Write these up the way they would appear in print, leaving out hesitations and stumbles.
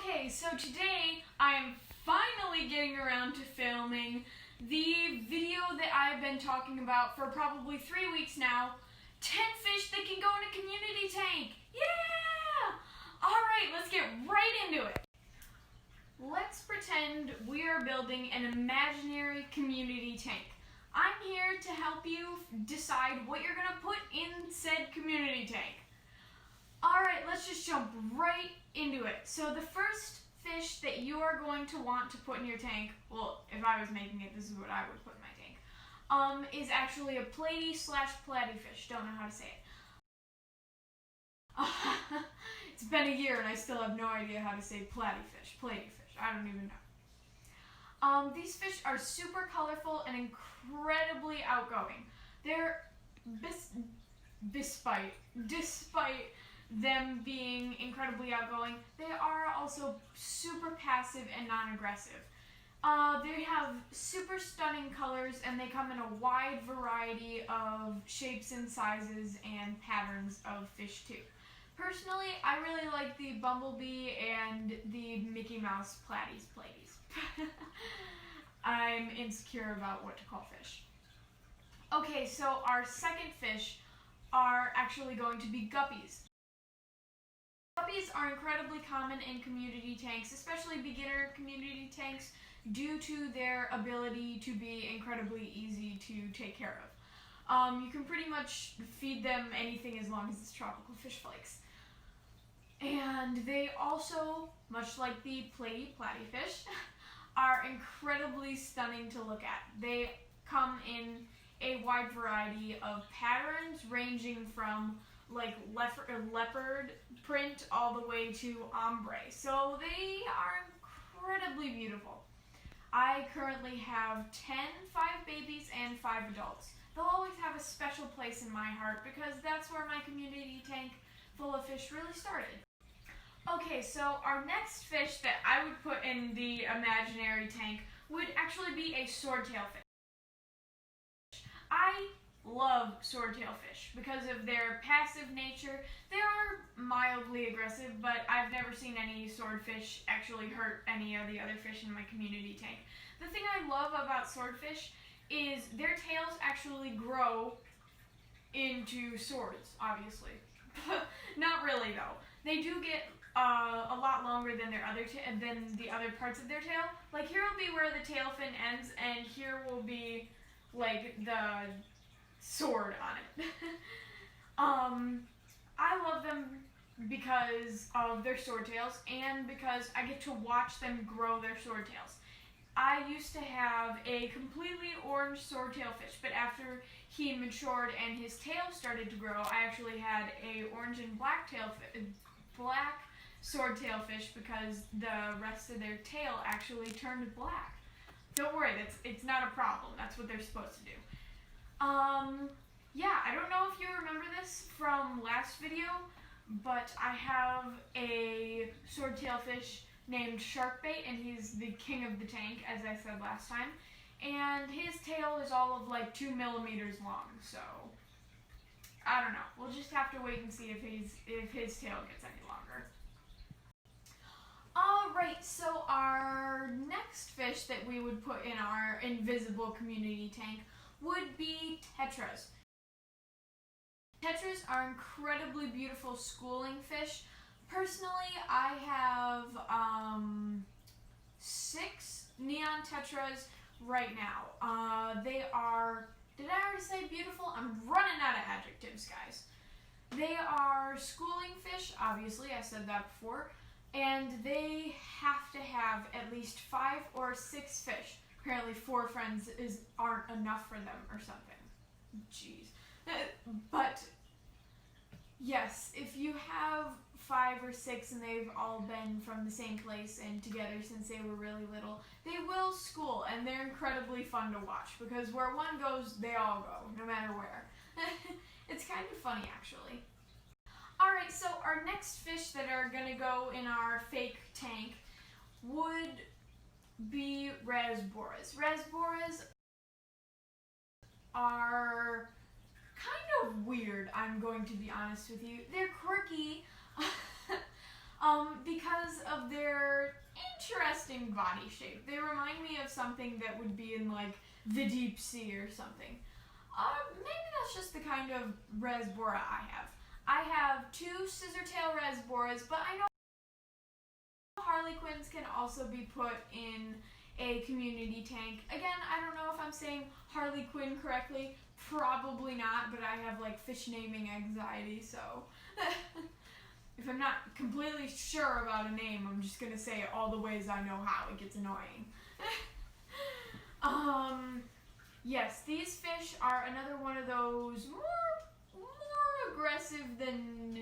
Okay, so today I'm finally getting around to filming the video that I've been talking about for probably 3 weeks now. 10 fish that can go in a community tank! Yeah! Alright, let's get right into it. Let's pretend we are building an imaginary community tank. I'm here to help you decide what you're going to put in said community tank. Alright, let's just jump right into it. So the first fish that you are going to want to put in your tank, well, if I was making it, this is what I would put in my tank, is actually a platy/platy fish. Don't know how to say it. It's been a year and I still have no idea how to say platy fish. I don't even know. These fish are super colorful and incredibly outgoing. They're, despite them being incredibly outgoing, they are also super passive and non-aggressive. They have super stunning colors and they come in a wide variety of shapes and sizes and patterns of fish too. Personally, I really like the bumblebee and the Mickey Mouse platies. I'm insecure about what to call fish. Okay, so our second fish are actually going to be guppies. Guppies are incredibly common in community tanks, especially beginner community tanks, due to their ability to be incredibly easy to take care of. You can pretty much feed them anything as long as it's tropical fish flakes. And they also, much like the platy fish, are incredibly stunning to look at. They come in a wide variety of patterns, ranging from like leopard print all the way to ombre. So they are incredibly beautiful. I currently have 5 babies and 5 adults. They'll always have a special place in my heart because that's where my community tank full of fish really started. Okay, so our next fish that I would put in the imaginary tank would actually be a swordtail fish. I love swordtail fish because of their passive nature. They are mildly aggressive, but I've never seen any swordfish actually hurt any of the other fish in my community tank. The thing I love about swordfish is their tails actually grow into swords, obviously. Not really though. They do get a lot longer than the other parts of their tail. Like here will be where the tail fin ends, and here will be like the sword on it. I love them because of their swordtails and because I get to watch them grow their swordtails. I used to have a completely orange swordtail fish, but after he matured and his tail started to grow, I actually had a orange and black swordtail fish because the rest of their tail actually turned black. Don't worry, it's not a problem. That's what they're supposed to do. Yeah, I don't know if you remember this from last video, but I have a swordtail fish named Sharkbait, and he's the king of the tank, as I said last time. And his tail is all of like 2 millimeters long, so I don't know. We'll just have to wait and see if his tail gets any longer. Alright, so our next fish that we would put in our invisible community tank would be tetras. Tetras are incredibly beautiful schooling fish. Personally, I have 6 neon tetras right now. They are, did I already say beautiful? I'm running out of adjectives, guys. They are schooling fish, obviously, I said that before, and they have to have at least 5 or 6 fish. Apparently 4 friends aren't enough for them or something. Jeez. But yes, if you have 5 or 6 and they've all been from the same place and together since they were really little, they will school, and they're incredibly fun to watch because where one goes, they all go, no matter where. It's kind of funny, actually. Alright, so our next fish that are going to go in our fake tank would be rasboras. Rasboras are kind of weird, I'm going to be honest with you. They're quirky, because of their interesting body shape. They remind me of something that would be in like the deep sea or something. Maybe that's just the kind of Rasbora I have. I have 2 scissor-tail Rasboras, but I know Harlequins can also be put in a community tank. Again, I don't know if I'm saying Harlequin correctly. Probably not, but I have like fish naming anxiety, so if I'm not completely sure about a name, I'm just gonna say it all the ways I know how. It gets annoying. Yes, these fish are another one of those more aggressive than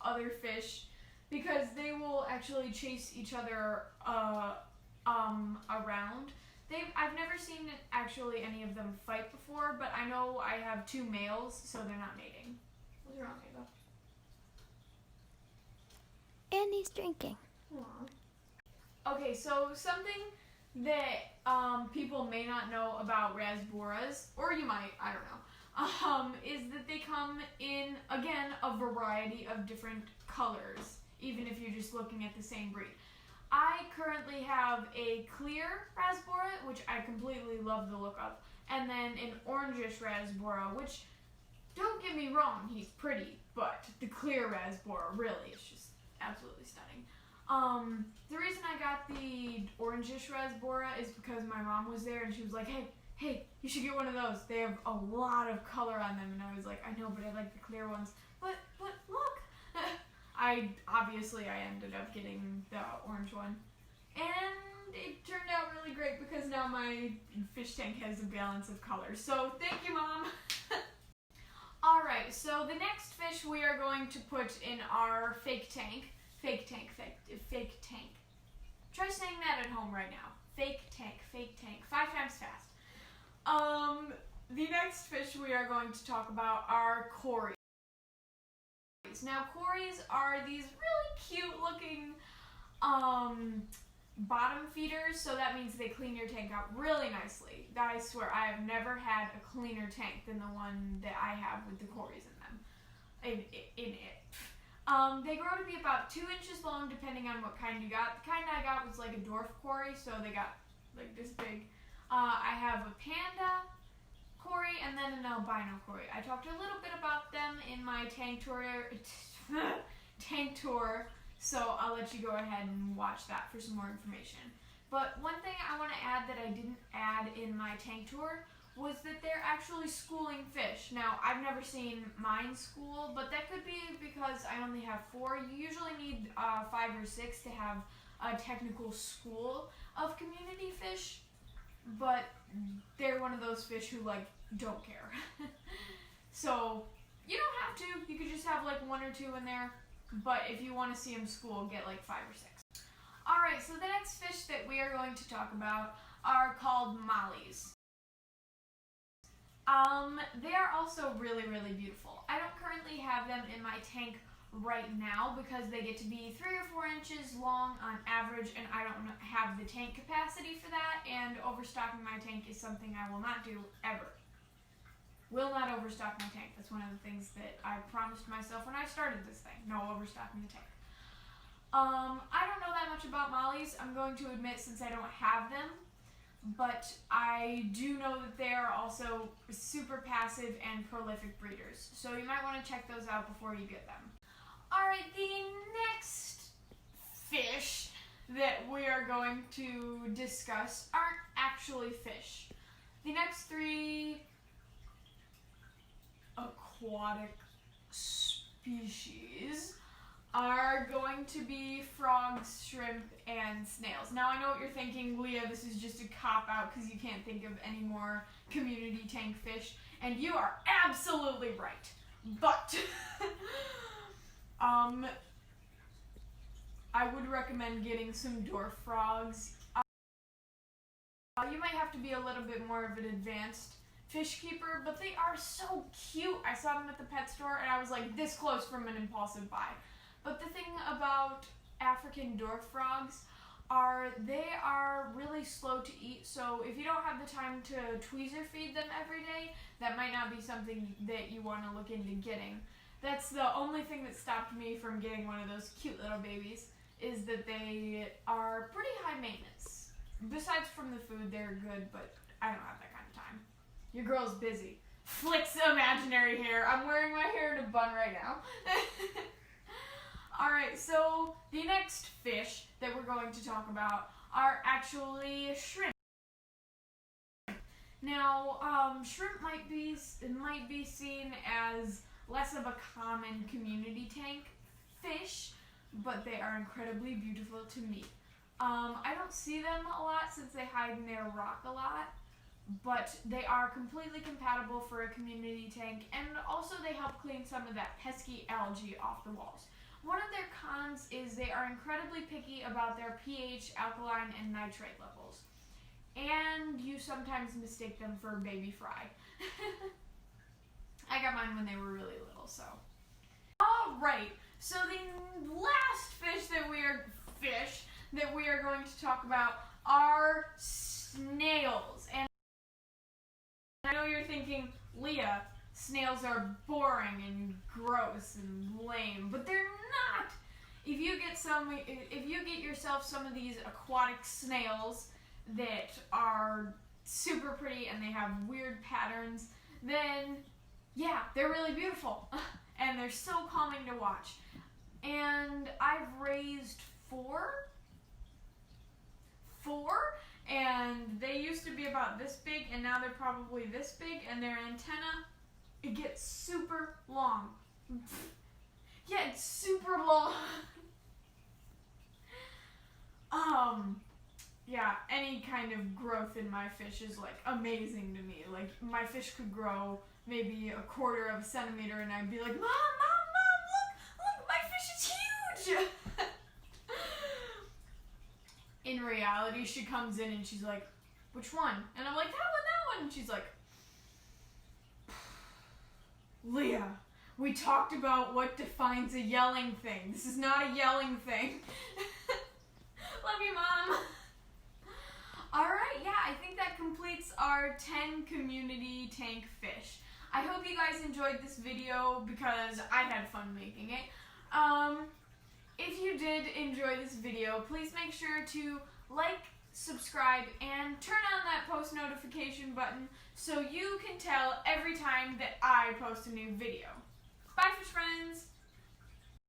other fish because they will actually chase each other around. I've never seen actually any of them fight before, but I know I have 2 males, so they're not mating. What's wrong, Ava? Andy's drinking. Aww. Okay, so something that people may not know about Rasboras, or you might, I don't know, is that they come in, again, a variety of different colors, even if you're just looking at the same breed. I currently have a clear Rasbora, which I completely love the look of, and then an orangish Rasbora, which, don't get me wrong, he's pretty, but the clear Rasbora really is just absolutely stunning. The reason I got the orangish Rasbora is because my mom was there and she was like, hey, you should get one of those. They have a lot of color on them, and I was like, I know, but I like the clear ones. But look. I ended up getting the orange one, and it turned out really great because now my fish tank has a balance of colors. So thank you, Mom. Alright, so the next fish we are going to put in our fake tank. Try saying that at home right now. Fake tank, 5 times fast. The next fish we are going to talk about are cories. Now, cories are these really cute looking bottom feeders, so that means they clean your tank out really nicely. I swear, I have never had a cleaner tank than the one that I have with the cories in them. They grow to be about 2 inches long depending on what kind you got. The kind I got was like a dwarf cory, so they got like this big. I have a panda cory and then an albino cory. I talked a little bit about them in my tank tour, so I'll let you go ahead and watch that for some more information. But one thing I want to add that I didn't add in my tank tour was that they're actually schooling fish. Now, I've never seen mine school, but that could be because I only have 4. You usually need 5 or 6 to have a technical school of community fish, but they're one of those fish who like don't care. So you don't have to. You could just have like 1 or 2 in there, but if you want to see them school, get like 5 or 6. Alright, so the next fish that we are going to talk about are called mollies. They are also really, really beautiful. I don't currently have them in my tank right now because they get to be 3 or 4 inches long on average, and I don't have the tank capacity for that, and overstocking my tank is something I will not do ever. Will not overstock my tank. That's one of the things that I promised myself when I started this thing. No overstocking the tank. I don't know that much about mollies, I'm going to admit, since I don't have them. But I do know that they are also super passive and prolific breeders. So you might want to check those out before you get them. Alright, the next fish that we are going to discuss aren't actually fish. The next 3 aquatic species are going to be frogs, shrimp, and snails. Now I know what you're thinking, Leah, this is just a cop-out because you can't think of any more community tank fish, and you are absolutely right. But I would recommend getting some dwarf frogs. You might have to be a little bit more of an advanced fish keeper, but they are so cute. I saw them at the pet store and I was like this close from an impulsive buy. But the thing about African dwarf frogs are they are really slow to eat, so if you don't have the time to tweezer feed them every day, that might not be something that you want to look into getting. That's the only thing that stopped me from getting one of those cute little babies, is that they are pretty high maintenance. Besides from the food, they're good, but I don't have that kind of time. Your girl's busy. Flicks imaginary hair. I'm wearing my hair in a bun right now. Alright, so the next fish that we're going to talk about are actually shrimp. Now, shrimp might be seen as less of a common community tank fish, but they are incredibly beautiful to me. I don't see them a lot since they hide in their rock a lot, but they are completely compatible for a community tank, and also they help clean some of that pesky algae off the walls. One of their cons is they are incredibly picky about their pH, alkaline, and nitrate levels. And you sometimes mistake them for baby fry. I got mine when they were really little, so. Alright, so the last fish that we are going to talk about are snails. And I know you're thinking, Leah, snails are boring and gross and lame, but they're not. If you get yourself some of these aquatic snails that are super pretty and they have weird patterns, then yeah, they're really beautiful and they're so calming to watch. And I've raised four, and they used to be about this big, and now they're probably this big, and their antenna, it gets super long. Yeah, it's super long. Yeah, any kind of growth in my fish is like amazing to me. Like, my fish could grow maybe 1/4 of a centimeter, and I'd be like, Mom, look, my fish is huge. In reality, she comes in and she's like, which one? And I'm like, that one. And she's like, Leah, we talked about what defines a yelling thing. This is not a yelling thing. Love you, Mom. Alright, yeah, I think that completes our 10 community tank fish. I hope you guys enjoyed this video because I had fun making it. If you did enjoy this video, please make sure to like, subscribe, and turn on that post notification button so you can tell every time that I post a new video. Bye, fish friends!